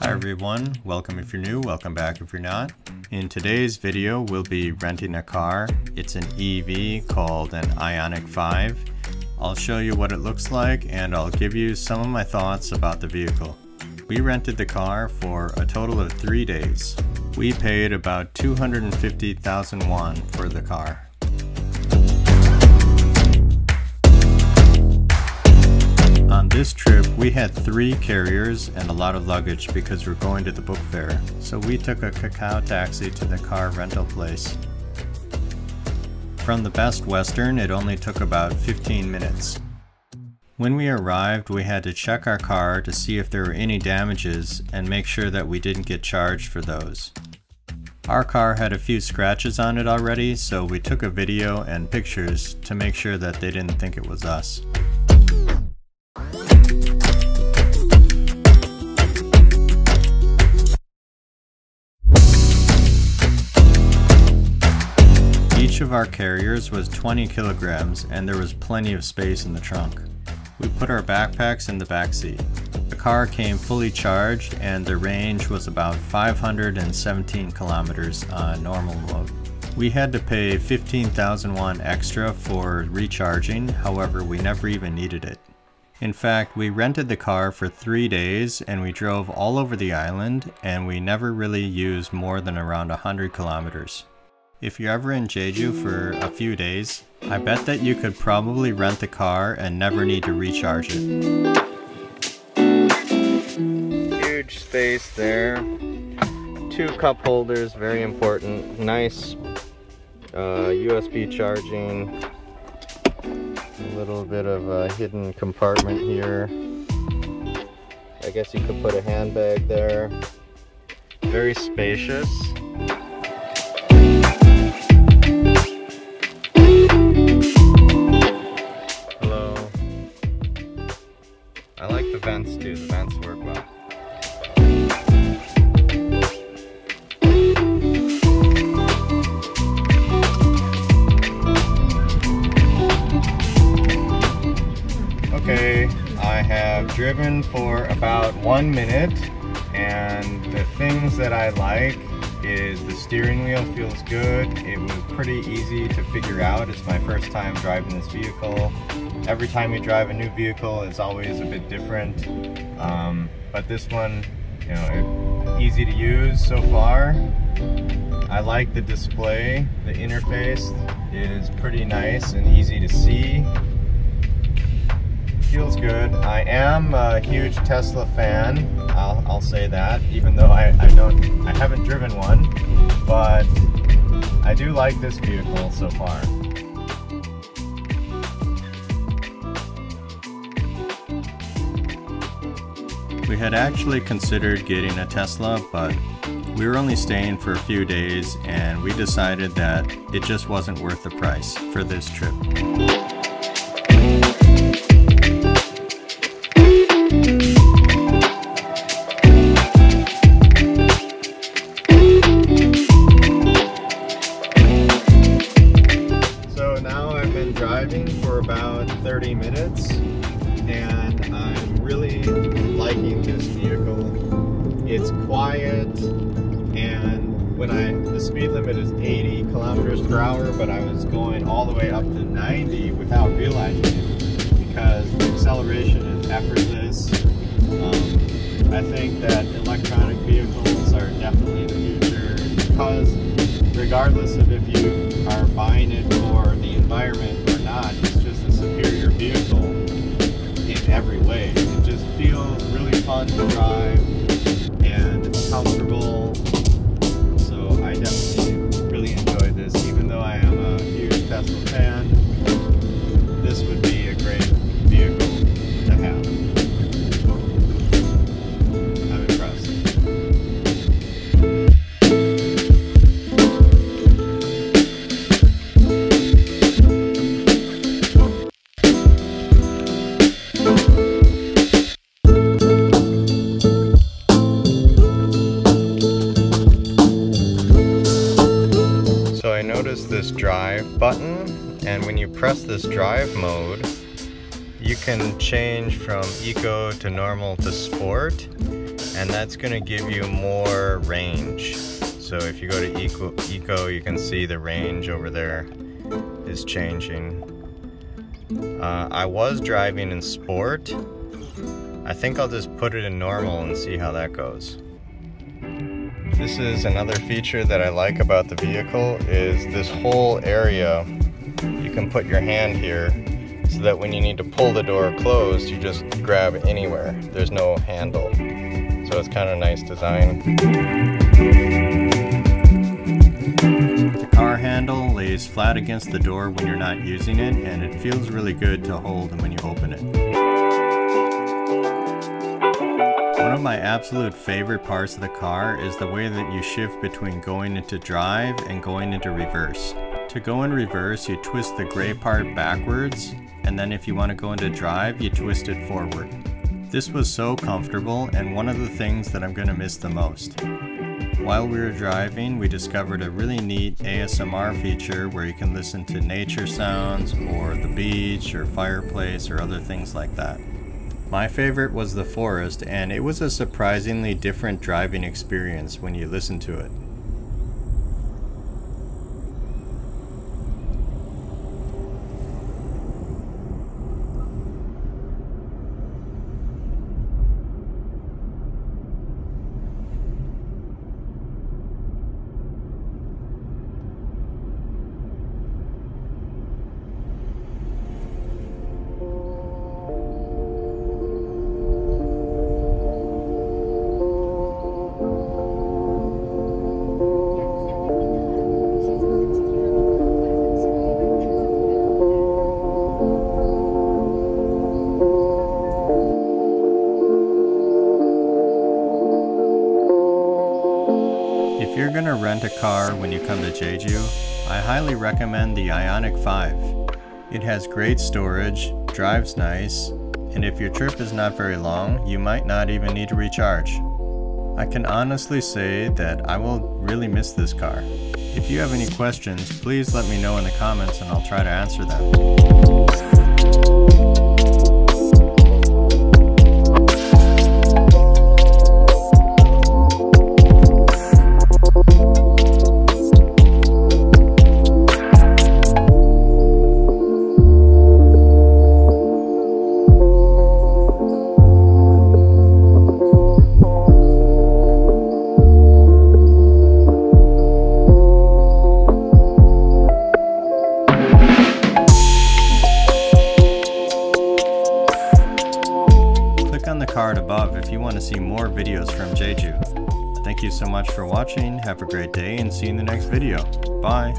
Hi everyone, welcome if you're new, welcome back if you're not. In today's video we'll be renting a car. It's an EV called an Ioniq 5. I'll show you what it looks like and I'll give you some of my thoughts about the vehicle. We rented the car for a total of 3 days. We paid about 250,000 won for the car. On this trip, we had 3 carriers and a lot of luggage because we're going to the book fair. So we took a Kakao taxi to the car rental place. From the Best Western, it only took about 15 minutes. When we arrived, we had to check our car to see if there were any damages and make sure that we didn't get charged for those. Our car had a few scratches on it already, so we took a video and pictures to make sure that they didn't think it was us. Each of our carriers was 20 kilograms and there was plenty of space in the trunk. We put our backpacks in the back seat. The car came fully charged and the range was about 517 kilometers on normal mode. We had to pay 15,000 won extra for recharging, however we never even needed it. In fact, we rented the car for 3 days and we drove all over the island and we never really used more than around 100 kilometers. If you're ever in Jeju for a few days, I bet that you could probably rent the car and never need to recharge it. Huge space there. 2 cup holders, very important. Nice USB charging. A little bit of a hidden compartment here. I guess you could put a handbag there. Very spacious. I like the vents too, the vents work well. Okay, I have driven for about 1 minute and the things that I like is the steering wheel feels good. It was pretty easy to figure out. It's my first time driving this vehicle. Every time you drive a new vehicle, it's always a bit different. But this one, you know, easy to use so far. I like the display. The interface is pretty nice and easy to see. Feels good. I am a huge Tesla fan. I'll say that, even though I haven't driven one, but I do like this vehicle so far. We had actually considered getting a Tesla, but we were only staying for a few days and we decided that it just wasn't worth the price for this trip. So now I've been driving for about 30 minutes and I'm really liking this vehicle. It's quiet and the speed limit is 80 kilometers per hour, but I was going all the way up to 90 without realizing it because the acceleration is effortless. I think that electronic vehicles are definitely the future because regardless of if you are buying it for the environment or not, it's just a superior vehicle in every way. It just feels really fun to drive and it's comfortable. So I definitely really enjoy this. Even though I am a huge Tesla fan, this would be a great vehicle to have. I'm impressed. This drive button, and when you press this drive mode you can change from eco to normal to sport, and that's going to give you more range. So if you go to Eco, you can see the range over there is changing. I was driving in Sport. I think I'll just put it in normal and see how that goes. This is another feature that I like about the vehicle, is this whole area. You can put your hand here so that when you need to pull the door closed, you just grab anywhere. There's no handle. So it's kind of nice design. The car handle lays flat against the door when you're not using it, and it feels really good to hold when you open it. One of my absolute favorite parts of the car is the way that you shift between going into drive and going into reverse. To go in reverse, you twist the gray part backwards, and then if you want to go into drive, you twist it forward. This was so comfortable, and one of the things that I'm going to miss the most. While we were driving, we discovered a really neat ASMR feature where you can listen to nature sounds or the beach or fireplace or other things like that. My favorite was the forest, and it was a surprisingly different driving experience when you listen to it. If you're gonna rent a car when you come to Jeju, I highly recommend the Ioniq 5. It has great storage, drives nice, and if your trip is not very long, you might not even need to recharge. I can honestly say that I will really miss this car. If you have any questions, please let me know in the comments and I'll try to answer them. Card above if you want to see more videos from Jeju. Thank you so much for watching, have a great day, and see you in the next video. Bye!